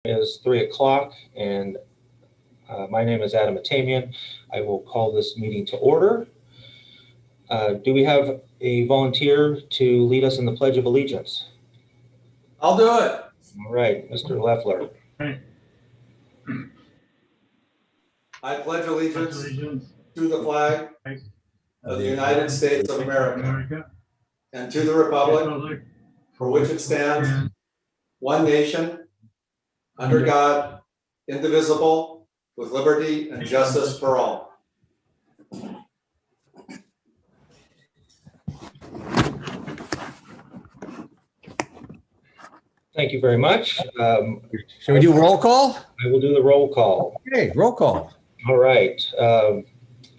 Is 3 o'clock, and my name is Adam Atamian. I will call this meeting to order. Do we have a volunteer to lead us in the Pledge of Allegiance? I'll do it. All right, Mr. Leffler. I pledge allegiance to the flag of the United States of America and to the republic for which it stands, one nation, under God, indivisible, with liberty and justice for all. Thank you very much. Shall we do roll call? I will do the roll call. Okay, roll call. All right.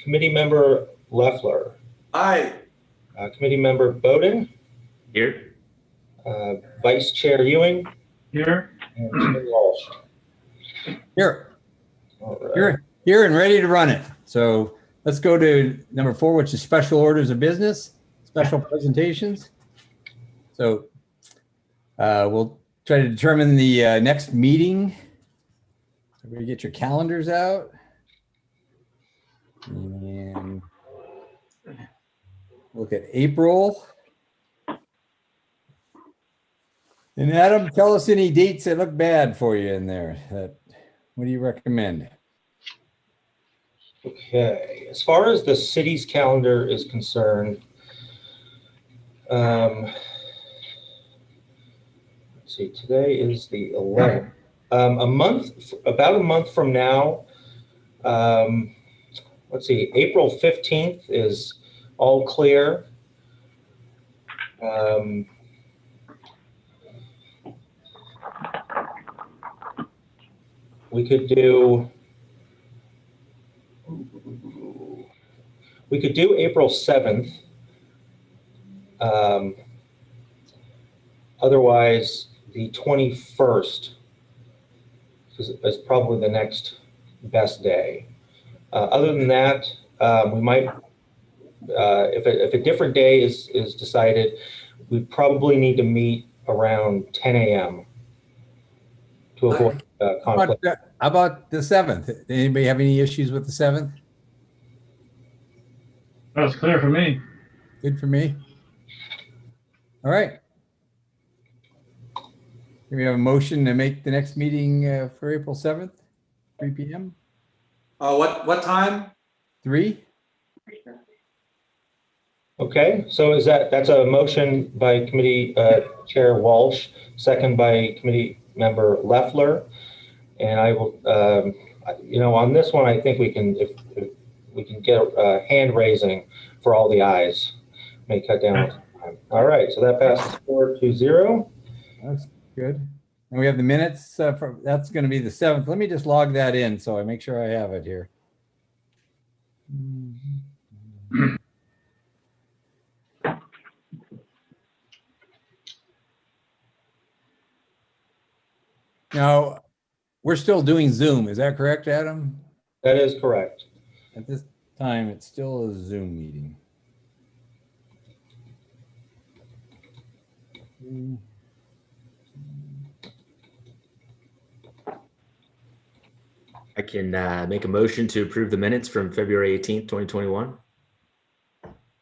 Committee member Leffler. Aye. Committee member Bowden. Here. Vice Chair Ewing. Here. And Chair Walsh. Here. All right. Here and ready to run it. So let's go to number 4, which is special orders of business, special presentations. So we'll try to determine the next meeting. So we're gonna get your calendars out. And look at April. And Adam, tell us any dates that look bad for you in there. What do you recommend? Okay, as far as the city's calendar is concerned, let's see, today is the 11th. About a month from now, let's see, April 15th is all clear. We could do April 7th. Otherwise, the 21st is probably the next best day. Other than that, we might, if a different day is decided, we probably need to meet around 10 a.m. to avoid conflict. How about the 7th? Anybody have any issues with the 7th? That's clear for me. Good for me. All right. Do we have a motion to make the next meeting for April 7th, 3 p.m.? What time? 3? Okay, so that's a motion by Committee Chair Walsh, second by Committee Member Leffler. And I will, on this one, I think we can, if we can get hand raising for all the ayes, may cut down on time. All right, so that passes 4-0. That's good. And we have the minutes. That's going to be the 7th. Let me just log that in so I make sure I have it here. Now, we're still doing Zoom. Is that correct, Adam? That is correct. At this time, it's still a Zoom meeting. I can make a motion to approve the minutes from February 18th, 2021.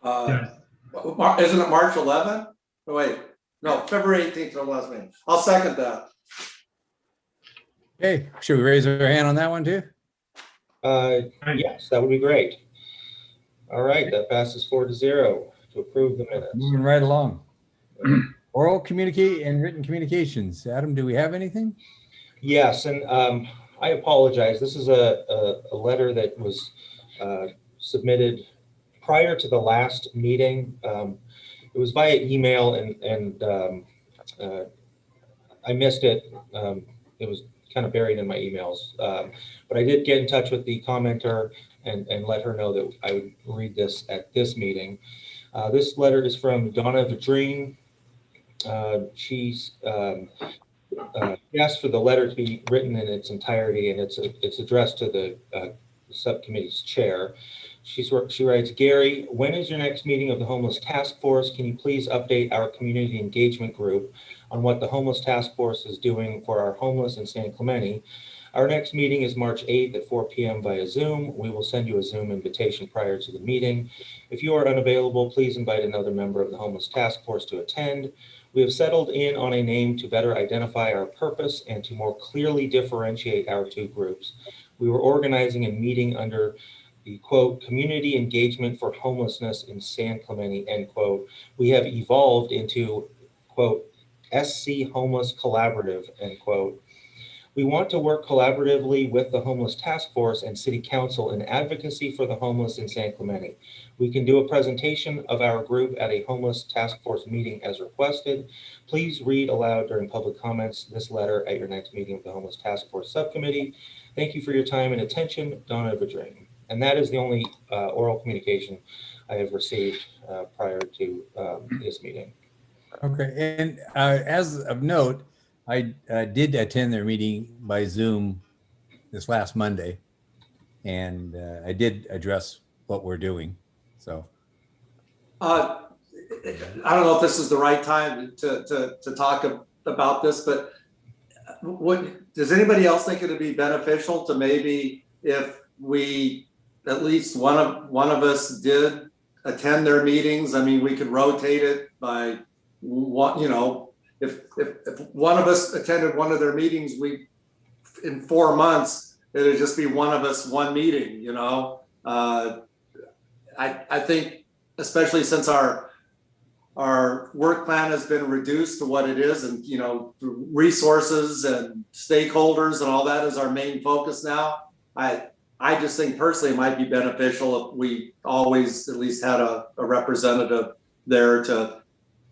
Isn't it March 11th? Oh, wait, no, February 18th or last meeting. I'll second that. Okay, should we raise our hand on that one too? Yes, that would be great. All right, that passes 4-0 to approve the minutes. Moving right along. Oral communicate and written communications. Adam, do we have anything? Yes, and I apologize. This is a letter that was submitted prior to the last meeting. It was via email, and I missed it. It was kind of buried in my emails, but I did get in touch with the commenter and let her know that I would read this at this meeting. This letter is from Donna Vadrine. She's asked for the letter to be written in its entirety, and it's addressed to the subcommittee's chair. She writes, Gary, when is your next meeting of the Homeless Task Force? Can you please update our community engagement group on what the Homeless Task Force is doing for our homeless in San Clemente? Our next meeting is March 8th at 4 p.m. via Zoom. We will send you a Zoom invitation prior to the meeting. If you are unavailable, please invite another member of the Homeless Task Force to attend. We have settled in on a name to better identify our purpose and to more clearly differentiate our two groups. We were organizing a meeting under the quote, community engagement for homelessness in San Clemente, end quote. We have evolved into quote, SC Homeless Collaborative, end quote. We want to work collaboratively with the Homeless Task Force and City Council in advocacy for the homeless in San Clemente. We can do a presentation of our group at a Homeless Task Force meeting as requested. Please read aloud during public comments this letter at your next meeting of the Homeless Task Force Subcommittee. Thank you for your time and attention, Donna of a Dream. And that is the only oral communication I have received prior to this meeting. Okay, and as of note, I did attend their meeting by Zoom this last Monday, and I did address what we're doing. So, I don't know if this is the right time to talk about this, but does anybody else think it would be beneficial to maybe if we at least one of us did attend their meetings? I mean, we could rotate it by what, you know, if one of us attended one of their meetings, in 4 months, it'd just be one of us, one meeting, you know? I think, especially since our work plan has been reduced to what it is, and, you know, resources and stakeholders and all that is our main focus now. I just think personally it might be beneficial if we always at least had a representative there to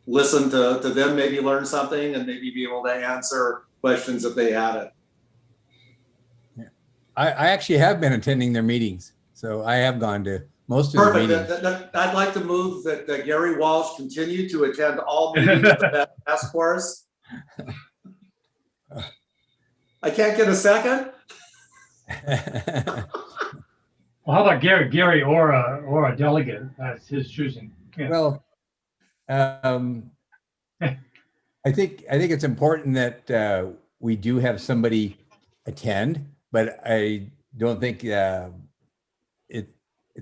listen to them, maybe learn something, and maybe be able to answer questions if they had it. yeah, I actually have been attending their meetings, so I have gone to most of the meetings. Perfect. I'd like to move that Gary Walsh continue to attend all meetings of the task force. I can't get a second. Well, how about Gary or a delegate? That's his choosing. Yeah. Well, I think it's important that we do have somebody attend, but I don't think it's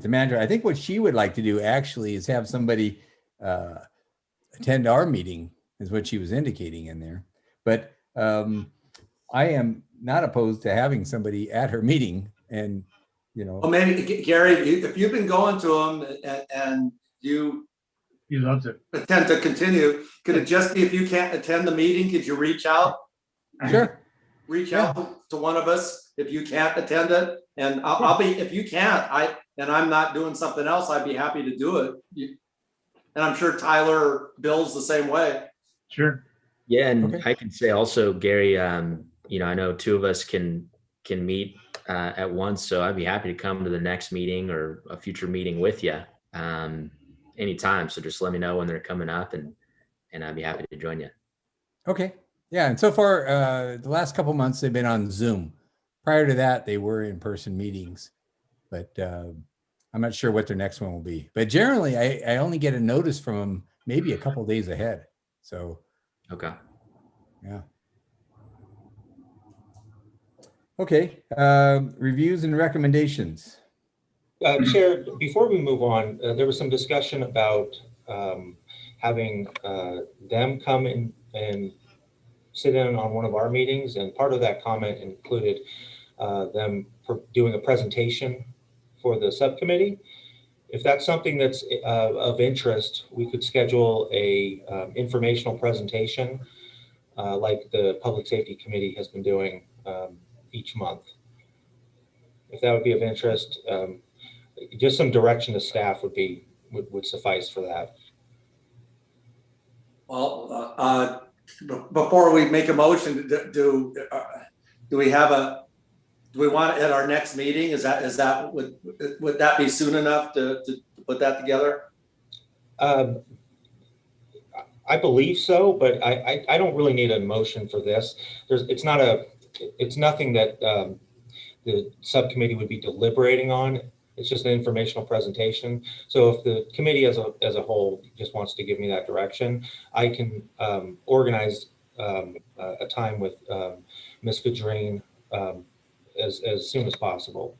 a manager. I think what she would like to do actually is have somebody attend our meeting, is what she was indicating in there. But I am not opposed to having somebody at her meeting, and you know. Well, maybe Gary, if you've been going to them and you loves it. intend to continue, could it just be if you can't attend the meeting, could you reach out? Sure. Reach out to one of us if you can't attend it, and I'll be, if you can't, and I'm not doing something else, I'd be happy to do it. And I'm sure Tyler or Bill's the same way. Sure. Yeah, and Okay. I can say also, Gary, you know, I know two of us can meet at once, so I'd be happy to come to the next meeting or a future meeting with you anytime. So just let me know when they're coming up, and I'd be happy to join you. Okay. Yeah. And so far, the last couple months, they've been on Zoom. Prior to that, they were in-person meetings, but I'm not sure what their next one will be. But generally, I only get a notice from them maybe a couple days ahead. So, Okay. yeah. Okay. Reviews and recommendations. Chair, before we move on, there was some discussion about having them come in and sit in on one of our meetings, and part of that comment included them doing a presentation for the subcommittee. If that's something that's of interest, we could schedule a informational presentation like the Public Safety Committee has been doing each month. If that would be of interest, just some direction to staff would suffice for that. Well, before we make a motion, do we want at our next meeting? Would that be soon enough to put that together? I believe so, but I don't really need a motion for this. It's nothing that the subcommittee would be deliberating on. It's just an informational presentation. So if the committee as a whole just wants to give me that direction, I can organize a time with Ms. Fedrine as soon as possible.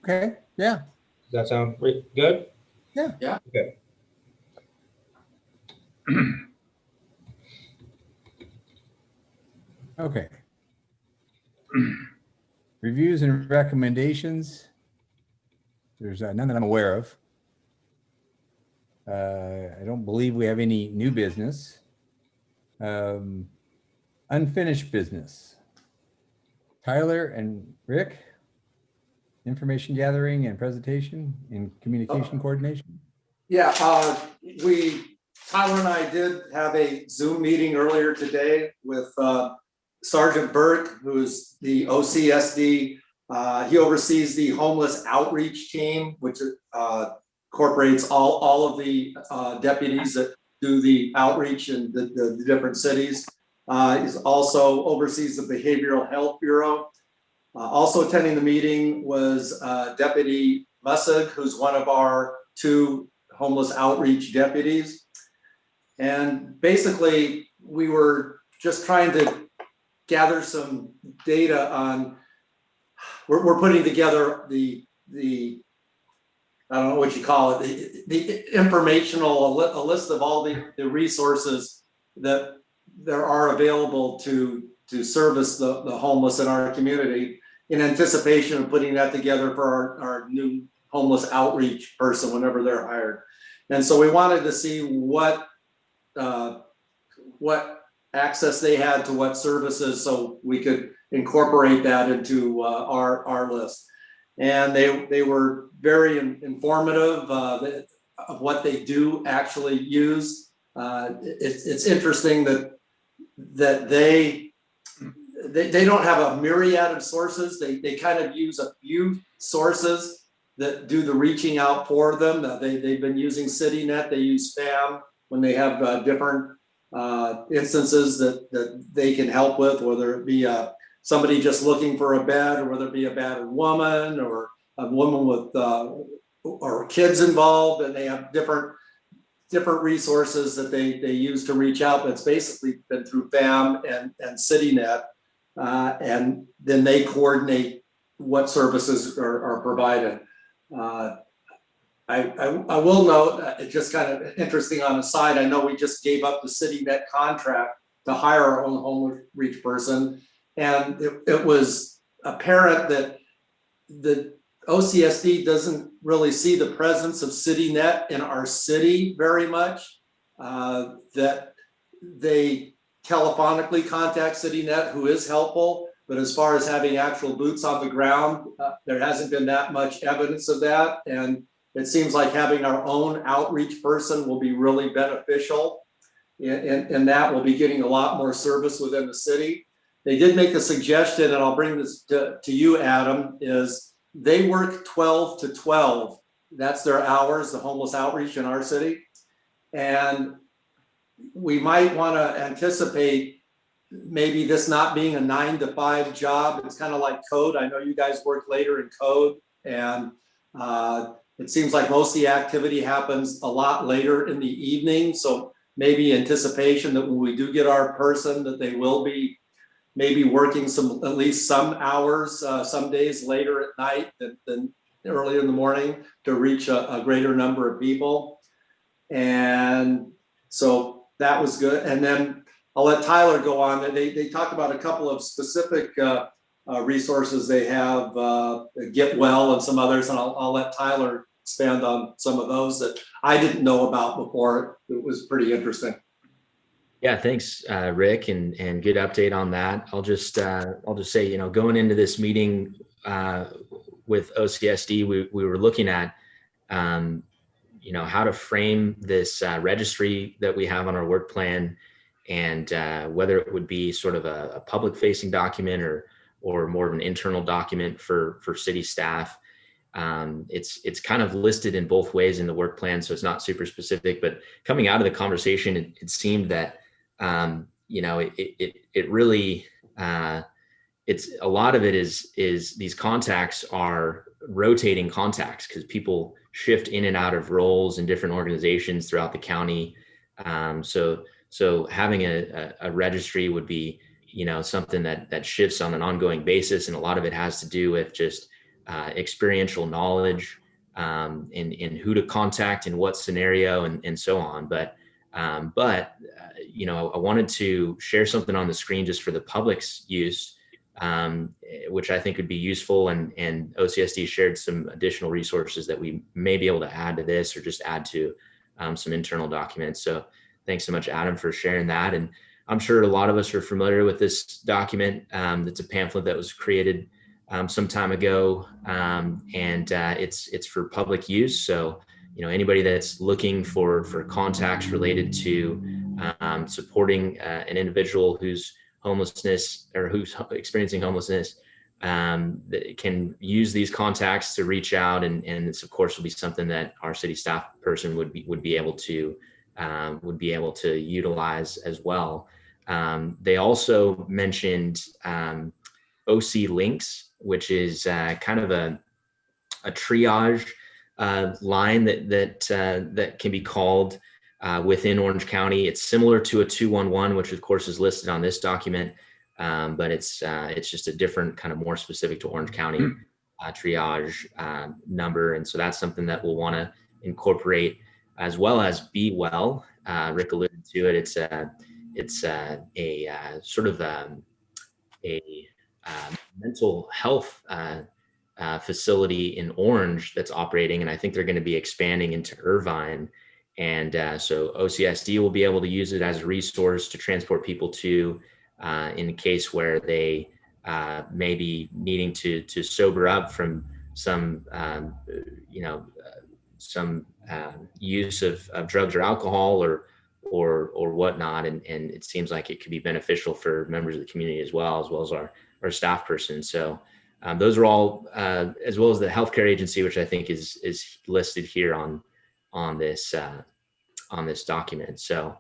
Okay, yeah. Does that sound good? Yeah. Yeah. Okay. Okay. Reviews and recommendations. There's none that I'm aware of. I don't believe we have any new business. Unfinished business. Tyler and Rick, information gathering and presentation and communication coordination. Yeah, Tyler and I did have a Zoom meeting earlier today with Sergeant Burke, who's the OCSD. He oversees the homeless outreach team, which incorporates all of the deputies that do the outreach in the different cities. He also oversees the Behavioral Health Bureau. Also attending the meeting was Deputy Mussig, who's one of our 2 homeless outreach deputies. And basically, we were just trying to gather some data on, we're putting together the I don't know what you call it, the informational, a list of all the resources that there are available to service the homeless in our community, in anticipation of putting that together for our new homeless outreach person whenever they're hired. And so we wanted to see what access they had to what services, so we could incorporate that into our list. And they were very informative of what they do actually use. It's interesting that they don't have a myriad of sources. They kind of use a few sources that do the reaching out for them. They've been using CityNet. They use FAM when they have different instances that they can help with, whether it be somebody just looking for a bed, or whether it be a battered woman, or a woman with or kids involved, and they have different resources that they use to reach out. But it's basically been through FAM and CityNet, and then they coordinate what services are provided. I will note, it's just kind of interesting on the side, I know we just gave up the CityNet contract to hire our own home reach person. And it was apparent that the OCSD doesn't really see the presence of CityNet in our city very much, that they telephonically contact CityNet, who is helpful. But as far as having actual boots on the ground, there hasn't been that much evidence of that. And it seems like having our own outreach person will be really beneficial. And that will be getting a lot more service within the city. They did make a suggestion, and I'll bring this to you, Adam, is they work 12 to 12. That's their hours, the homeless outreach in our city. And we might want to anticipate maybe this not being a 9 to 5 job. It's kind of like code. I know you guys work later in code, and it seems like most of the activity happens a lot later in the evening. So maybe anticipation that when we do get our person, that they will be maybe working at least some hours, some days later at night than earlier in the morning, to reach a greater number of people. And so that was good. And then I'll let Tyler go on. They talk about a couple of specific resources they have, Get Well and some others, and I'll let Tyler expand on some of those that I didn't know about before. It was pretty interesting. Yeah, thanks, Rick, and good update on that. I'll just say, going into this meeting with OCSD, we were looking at, how to frame this registry that we have on our work plan, and whether it would be sort of a public-facing document or more of an internal document for city staff. It's kind of listed in both ways in the work plan, so it's not super specific. But coming out of the conversation, it seemed that it really it's a lot of it is these contacts are rotating contacts because people shift in and out of roles in different organizations throughout the county. So having a registry would be, something that shifts on an ongoing basis. And a lot of it has to do with just experiential knowledge in who to contact in what scenario and so on. But I wanted to share something on the screen just for the public's use, which I think would be useful. And OCSD shared some additional resources that we may be able to add to this or just add to some internal documents. So thanks so much, Adam, for sharing that. And I'm sure a lot of us are familiar with this document. It's a pamphlet that was created some time ago, and it's for public use. So, anybody that's looking for contacts related to supporting an individual who's homelessness or who's experiencing homelessness, that can use these contacts to reach out, and this, of course, will be something that our city staff person would be able to utilize as well. They also mentioned OC Links, which is kind of a triage line that can be called within Orange County. It's similar to a 211, which of course is listed on this document, but it's just a different kind of more specific to Orange County triage number. And so that's something that we'll want to incorporate, as well as Be Well. Rick alluded to it. It's a sort of a mental health facility in Orange that's operating, and I think they're going to be expanding into Irvine. And so OCSD will be able to use it as a resource to transport people to, in a case where they may be needing to sober up from some, some use of drugs or alcohol or whatnot. And it seems like it could be beneficial for members of the community as well as our staff person. So those are all, as well as the healthcare agency, which I think is listed here on this document. So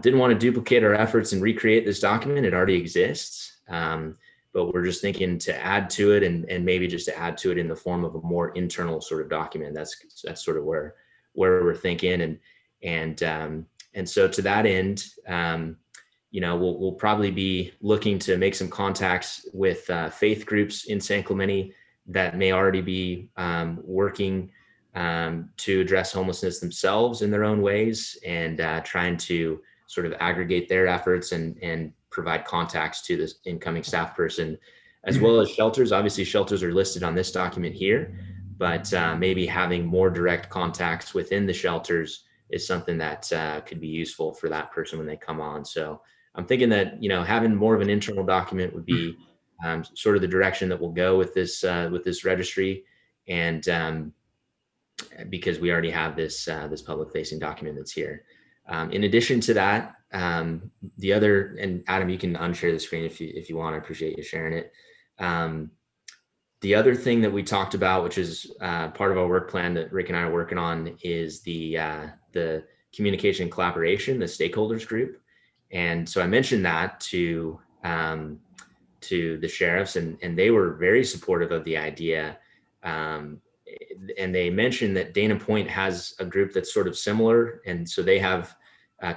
didn't want to duplicate our efforts and recreate this document. It already exists, but we're just thinking to add to it and maybe just to add to it in the form of a more internal sort of document. That's sort of where we're thinking. And so to that end, we'll probably be looking to make some contacts with faith groups in San Clemente that may already be working to address homelessness themselves in their own ways, and trying to sort of aggregate their efforts and provide contacts to this incoming staff person, as well as shelters. Obviously, shelters are listed on this document here, but maybe having more direct contacts within the shelters is something that could be useful for that person when they come on. So I'm thinking that, having more of an internal document would be sort of the direction that we'll go with this registry. And because we already have this public facing document that's here. In addition to that, the other, and Adam, you can unshare the screen if you want. I appreciate you sharing it. The other thing that we talked about, which is part of our work plan that Rick and I are working on, is the communication and collaboration, the stakeholders group. And so I mentioned that to the sheriffs, and they were very supportive of the idea. And they mentioned that Dana Point has a group that's sort of similar. And so they have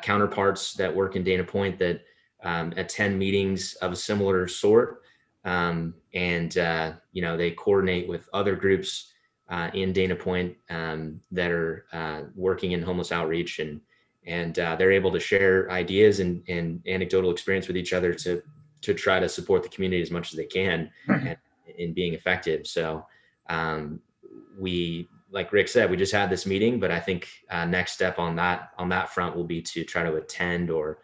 counterparts that work in Dana Point that attend meetings of a similar sort. They coordinate with other groups in Dana Point that are working in homeless outreach, and they're able to share ideas and anecdotal experience with each other to try to support the community as much as they can in being effective. So we, like Rick said, we just had this meeting, but I think next step on that front will be to try to attend or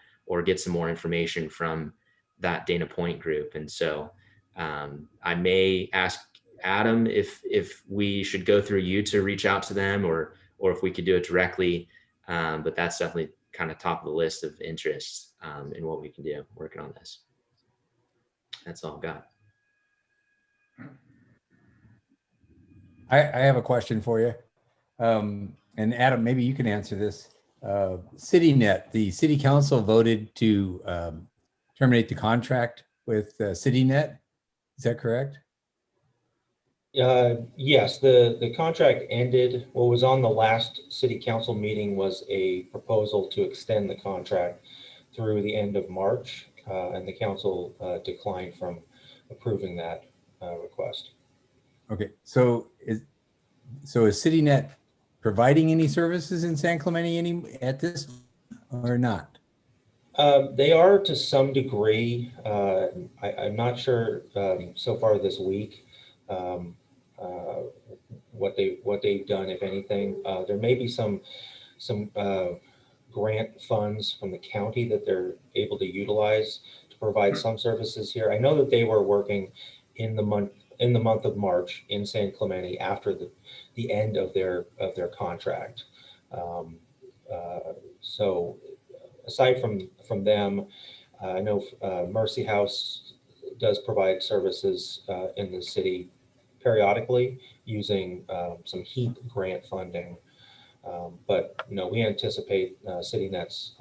get some more information from that Dana Point group. And so I may ask Adam if we should go through you to reach out to them, or if we could do it directly. But that's definitely kind of top of the list of interests in what we can do working on this. That's all I've got. I have a question for you. And Adam, maybe you can answer this. CityNet, the city council voted to terminate the contract with CityNet. Is that correct? Yes, the contract ended. What was on the last city council meeting was a proposal to extend the contract through the end of March, and the council declined from approving that request. Okay, so is CityNet providing any services in San Clemente at this or not? They are to some degree. I'm not sure so far this week um, what they've done, if anything. There may be some grant funds from the county that they're able to utilize to provide some services here. I know that they were working in the month of March in San Clemente after the end of their contract. So aside from them, I know Mercy House does provide services in the city periodically using some HEAP grant funding. But we anticipate CityNet's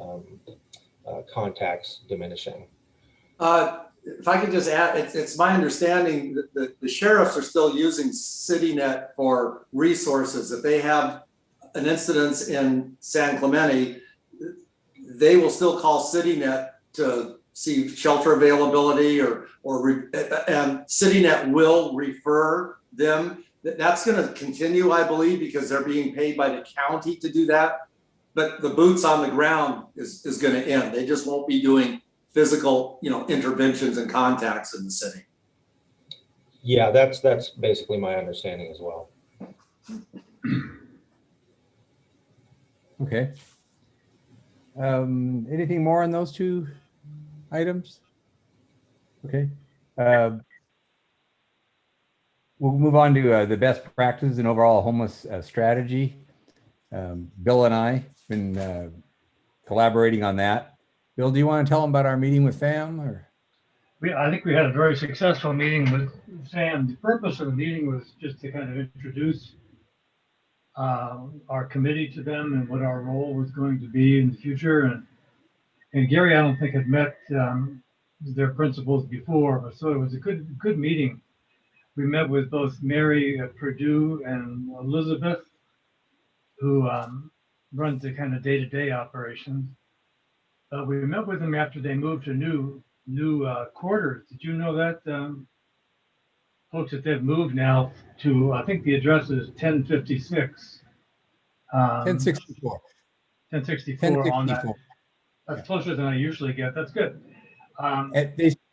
contacts diminishing. If I could just add, it's my understanding that the sheriffs are still using CityNet for resources. If they have an incident in San Clemente, they will still call CityNet to see shelter availability and CityNet will refer them. That's going to continue, I believe, because they're being paid by the county to do that. But the boots on the ground is going to end. They just won't be doing physical, interventions and contacts in the city. Yeah, that's basically my understanding as well. Okay. Anything more on those two items? Okay. We'll move on to the best practices and overall homeless strategy. Bill and I have been collaborating on that. Bill, do you want to tell them about our meeting with FAM? I think we had a very successful meeting with Sam. The purpose of the meeting was just to kind of introduce our committee to them and what our role was going to be in the future. And Gary, I don't think had met their principals before, but so it was a good meeting. We met with both Mary at Purdue and Elizabeth, who runs the kind of day-to-day operations. We met with them after they moved to new quarters. Did you know that, folks, that they've moved now to, I think the address is 1056. 1064. 1064 on that. That's closer than I usually get. That's good.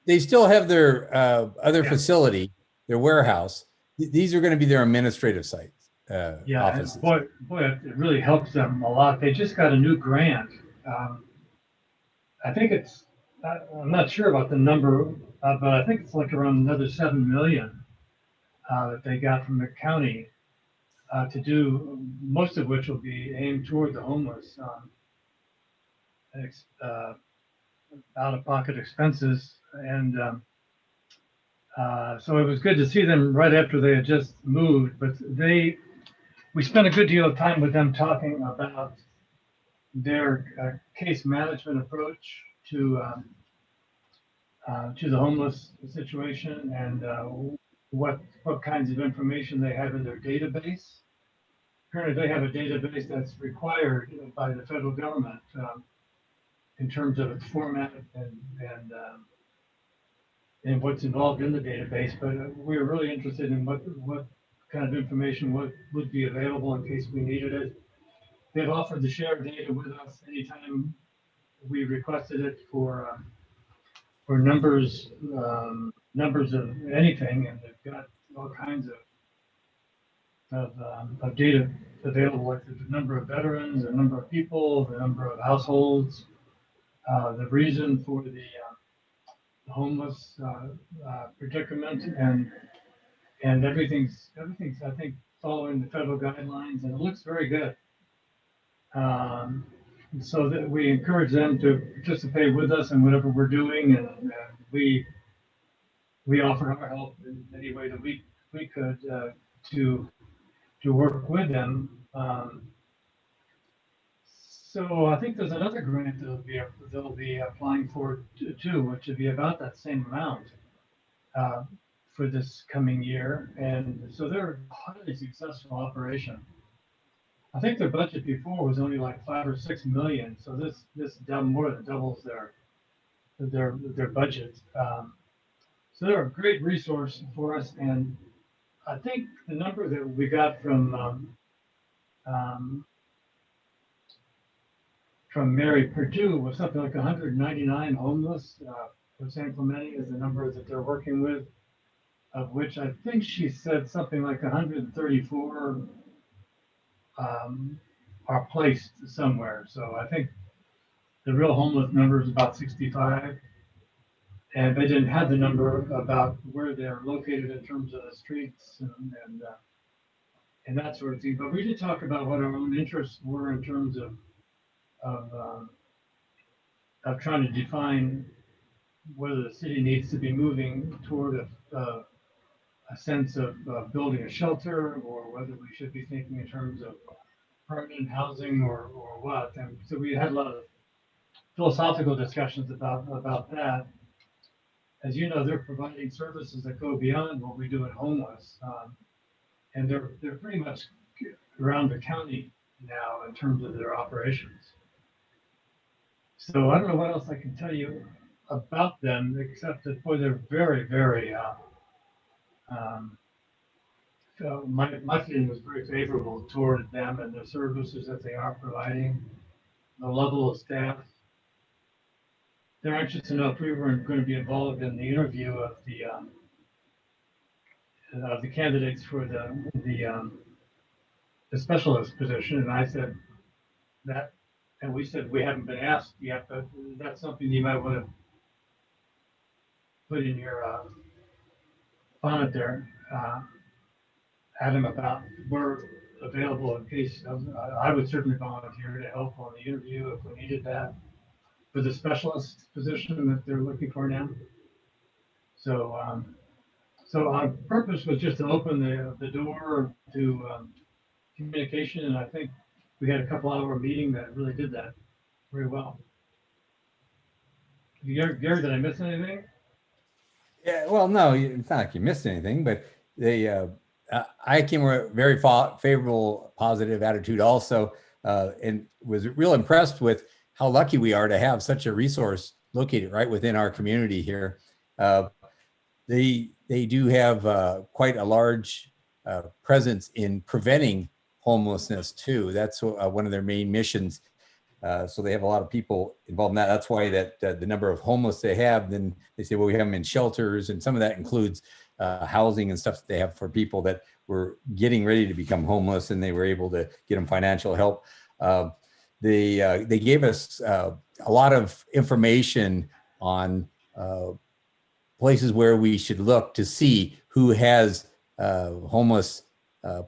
They still have their other facility, their warehouse. These are going to be their administrative sites. Offices. Boy, it really helps them a lot. They just got a new grant. I think I'm not sure about the number, but I think it's like around another 7 million that they got from the county to do, most of which will be aimed toward the homeless. Out-of-pocket expenses, and so it was good to see them right after they had just moved. But we spent a good deal of time with them talking about their case management approach to the homeless situation and what kinds of information they have in their database. Currently, they have a database that's required by the federal government in terms of its format and what's involved in the database. But we were really interested in what kind of information would be available in case we needed it. They've offered to share data with us anytime we requested it for numbers of anything, and they've got all kinds of data available, like the number of veterans, the number of people, the number of households, the reason for the homeless predicament, and everything's I think following the federal guidelines, and it looks very good. So that we encourage them to participate with us in whatever we're doing, and we offer our help in any way that we could to work with them. So I think there's another grant they'll be applying for too, which would be about that same amount for this coming year. And so they're a highly successful operation. I think their budget before was only like 5 or 6 million. So this more than doubles their budget. So they're a great resource for us. And I think the number that we got from Mary Purdue was something like 199 homeless for San Clemente is the number that they're working with, of which I think she said something like 134 are placed somewhere. So I think the real homeless number is about 65. And they didn't have the number about where they're located in terms of the streets and that sort of thing. But we did talk about what our own interests were in terms of trying to define whether the city needs to be moving toward a sense of building a shelter, or whether we should be thinking in terms of permanent housing or what. And so we had a lot of philosophical discussions about that. As you know, they're providing services that go beyond what we do at homeless, and they're pretty much around the county now in terms of their operations. So I don't know what else I can tell you about them, except that, boy, they're very, very. So my feeling was very favorable toward them and the services that they are providing, the level of staff. They're anxious to know if we were going to be involved in the interview of the candidates for the specialist position, and I said that, and we said we haven't been asked yet, but that's something you might want to put in your bonnet there, Adam, about we're available in case I would certainly volunteer to help on the interview if we needed that for the specialist position that they're looking for now. So our purpose was just to open the door to communication, and I think we had a couple-hour meeting that really did that very well. Gary, did I miss anything? Yeah, well, no, it's not like you missed anything, but I came with a very favorable, positive attitude also, and was real impressed with how lucky we are to have such a resource located right within our community here. They do have quite a large presence in preventing homelessness too. That's one of their main missions. So they have a lot of people involved in that. That's why the number of homeless they have, then they say, well, we have them in shelters, and some of that includes housing and stuff that they have for people that were getting ready to become homeless, and they were able to get them financial help. They gave us a lot of information on places where we should look to see who has homeless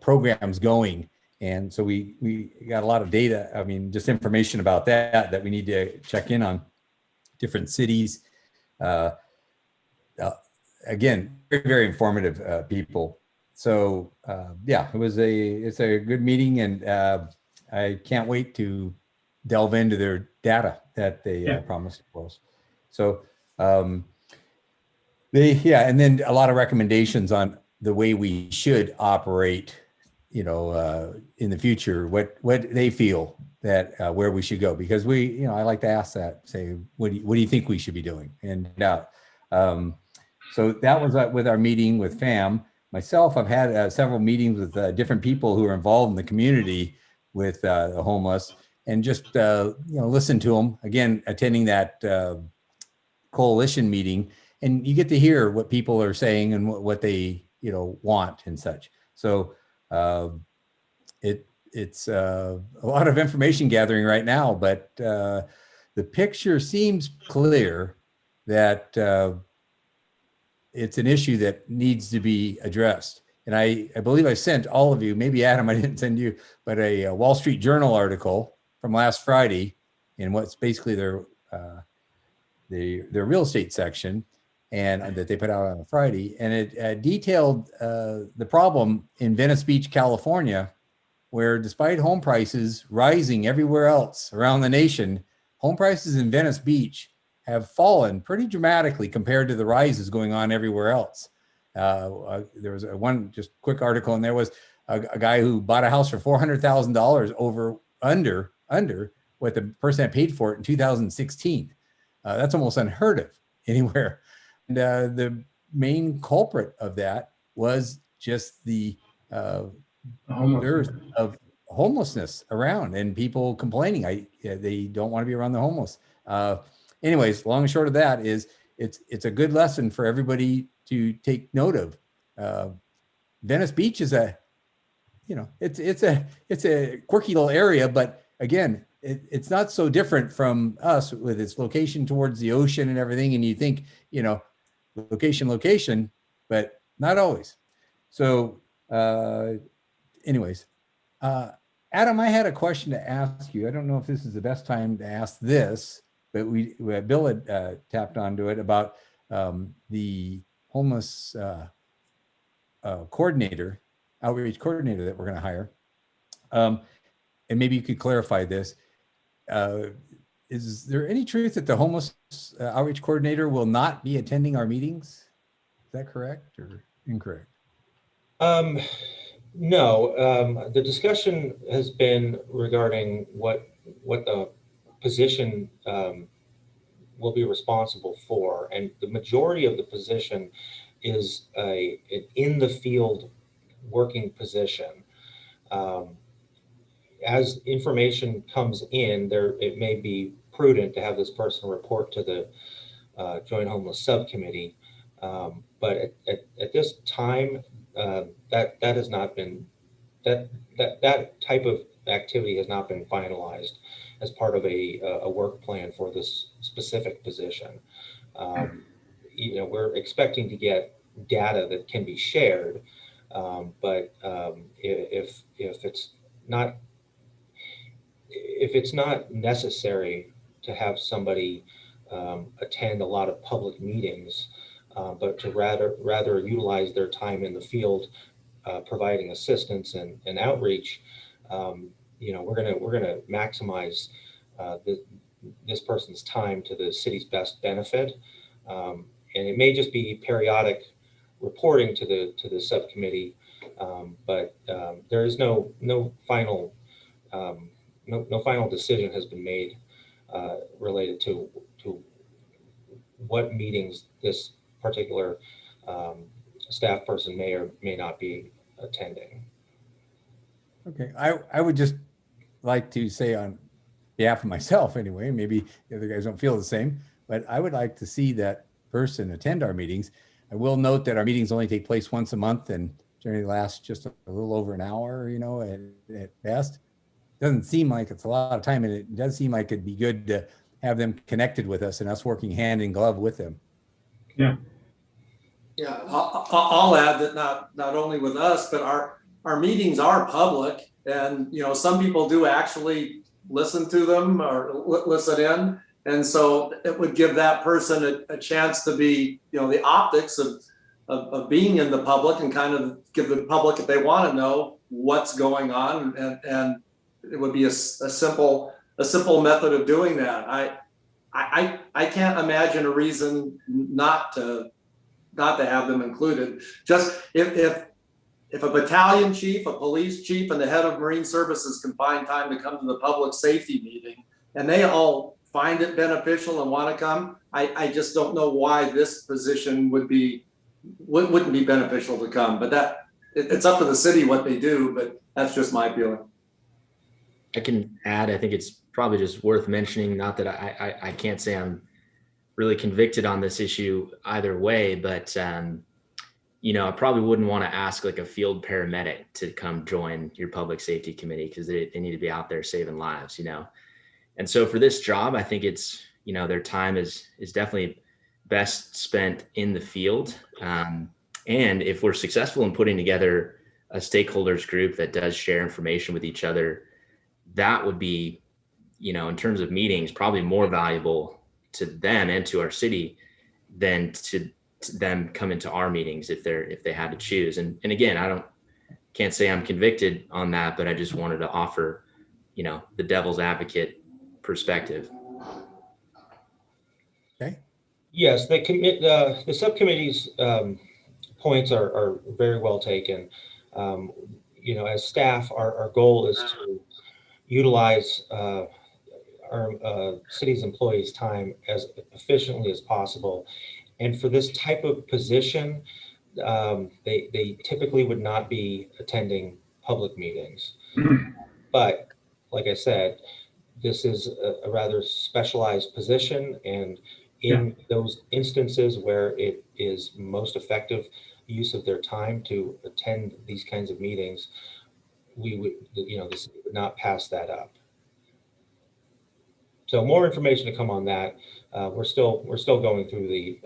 programs going. And so we got a lot of data, I mean, just information about that we need to check in on different cities. Again, very, very informative people. So yeah, it's a good meeting, and I can't wait to delve into their data that they promised for us. So and then a lot of recommendations on the way we should operate, in the future, what they feel that where we should go, because I like to ask that, say, what do you think we should be doing? And so that was with our meeting with FAM. Myself, I've had several meetings with different people who are involved in the community with the homeless, and just listen to them. Again, attending that coalition meeting, and you get to hear what people are saying and what they want and such. So it's a lot of information gathering right now, but the picture seems clear that it's an issue that needs to be addressed. And I believe I sent all of you, maybe Adam, I didn't send you, but a Wall Street Journal article from last Friday in what's basically their real estate section, and that they put out on a Friday, and it detailed the problem in Venice Beach, California, where despite home prices rising everywhere else around the nation, home prices in Venice Beach have fallen pretty dramatically compared to the rises going on everywhere else. There was one just quick article, and there was a guy who bought a house for $400,000 under what the person had paid for it in 2016. That's almost unheard of anywhere. And the main culprit of that was just the dearth of homelessness around and people complaining. They don't want to be around the homeless. Anyways, long and short of that is it's a good lesson for everybody to take note of. Venice Beach is it's a quirky little area, but again, it's not so different from us with its location towards the ocean and everything. And you think, location, but not always. So anyways, Adam, I had a question to ask you. I don't know if this is the best time to ask this, but Bill had tapped onto it about the homeless coordinator, outreach coordinator that we're going to hire. And maybe you could clarify this. Is there any truth that the homeless outreach coordinator will not be attending our meetings? Is that correct or incorrect? No, the discussion has been regarding what the position will be responsible for, and the majority of the position is an in the field working position. As information comes in, it may be prudent to have this person report to the Joint Homeless Subcommittee, but at this time, that has not been that type of activity has not been finalized as part of a work plan for this specific position. We're expecting to get data that can be shared, but if it's not necessary to have somebody attend a lot of public meetings, but to rather utilize their time in the field, providing assistance and outreach, we're gonna maximize this person's time to the city's best benefit, and it may just be periodic reporting to the subcommittee, but there is no final decision has been made related to what meetings this particular staff person may or may not be attending. Okay, I would just like to say on behalf of myself anyway, maybe the other guys don't feel the same, but I would like to see that person attend our meetings. I will note that our meetings only take place once a month and generally last just a little over an hour, at best. Doesn't seem like it's a lot of time, and it does seem like it'd be good to have them connected with us and us working hand in glove with them. Yeah. Yeah, I'll add that not only with us, but our meetings are public, and some people do actually listen to them or listen in, and so it would give that person a chance to be the optics of being in the public and kind of give the public, if they want to know what's going on, and it would be a simple method of doing that. I can't imagine a reason not to have them included. Just if a battalion chief, a police chief, and the head of Marine Services can find time to come to the public safety meeting, and they all find it beneficial and want to come, I just don't know why this position wouldn't be beneficial to come. But it's up to the city what they do, but that's just my feeling. I can add, I think it's probably just worth mentioning, not that I can't say I'm really convicted on this issue either way, but I probably wouldn't want to ask like a field paramedic to come join your public safety committee, because they need to be out there saving lives, And so for this job, I think it's, their time is definitely best spent in the field. And if we're successful in putting together a stakeholders group that does share information with each other, that would be, in terms of meetings, probably more valuable to them and to our city than to them come into our meetings if they had to choose. And again, can't say I'm convicted on that, but I just wanted to offer, the devil's advocate perspective. Okay. Yes, the subcommittee's points are very well taken. You know, as staff, our goal is to utilize our city's employees' time as efficiently as possible. And for this type of position, they typically would not be attending public meetings. But like I said, this is a rather specialized position, and in those instances where it is most effective use of their time to attend these kinds of meetings, we would, you know, the city would not pass that up. So more information to come on that. We're still going through the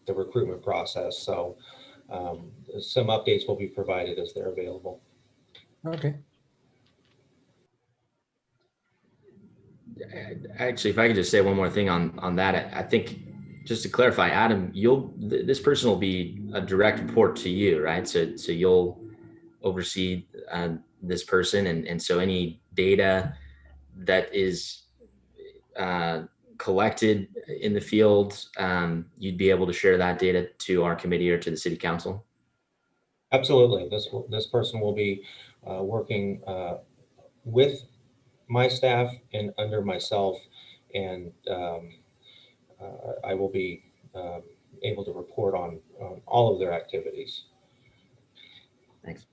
recruitment process. So some updates will be provided as they're available. Okay. Actually, if I could just say one more thing on that, I think just to clarify, Adam, this person will be a direct report to you, right? So you'll oversee this person, and so any data that is collected in the field, you'd be able to share that data to our committee or to the city council. Absolutely, this person will be working with my staff and under myself, and I will be able to report on all of their activities. Thanks.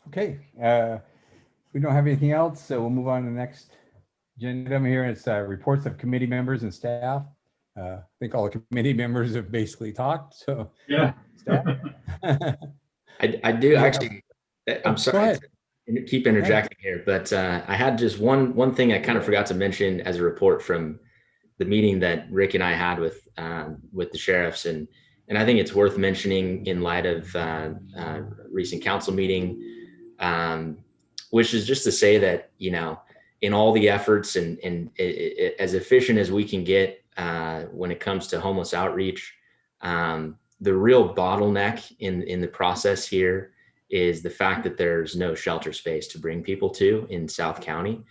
Okay. We don't have anything else, so we'll move on to the next agenda item here. It's reports of committee members and staff. I think all the committee members have basically talked. So Yeah. staff. I do actually. I'm sorry to keep interjecting here, but I had just one thing I kind of forgot to mention as a report from the meeting that Rick and I had with the sheriffs, and I think it's worth mentioning in light of recent council meeting, which is just to say that, you know, in all the efforts and as efficient as we can get when it comes to homeless outreach, the real bottleneck in the process here is the fact that there's no shelter space to bring people to in South County.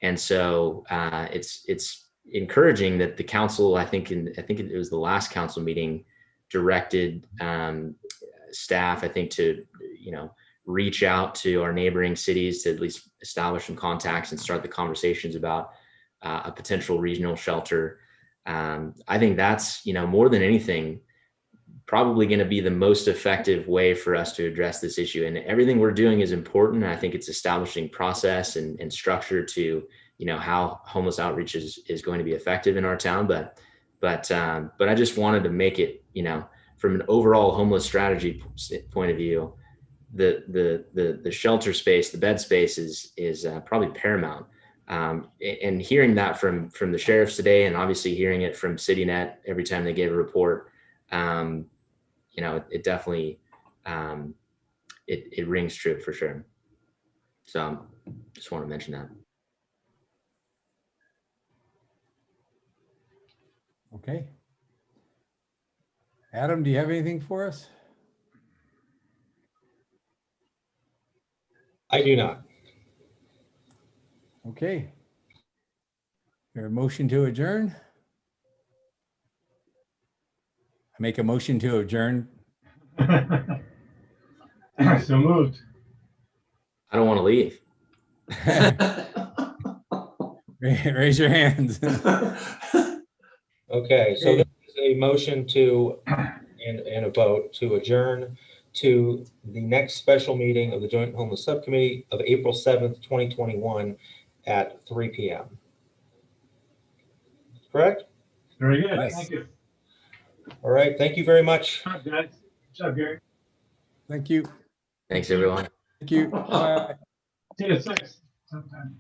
And so it's encouraging that the council, I think it was the last council meeting, directed staff, I think, to, you know, reach out to our neighboring cities to at least establish some contacts and start the conversations about a potential regional shelter. I think that's, you know, more than anything, probably going to be the most effective way for us to address this issue. And everything we're doing is important. I think it's establishing process and structure to, you know, how homeless outreach is going to be effective in our town. But I just wanted to make it, you know, from an overall homeless strategy point of view, the shelter space, the bed space is probably paramount. And hearing that from the sheriffs today, and obviously hearing it from CityNet every time they gave a report, you know, it definitely, it rings true for sure. So just want to mention that. Okay. Adam, do you have anything for us? I do not. Okay. There a motion to adjourn? I make a motion to adjourn. So moved. I don't want to leave. Raise your hands. Okay, so this is a motion to, and a vote to adjourn to the next special meeting of the Joint Homeless Subcommittee of April 7th, 2021 at 3 p.m. Correct? Very good. Yes. Thank you. All right, thank you very much. Good job, guys. Good job, Gary. Thank you. Thanks, everyone. Thank you. Bye. See you at 6 sometime.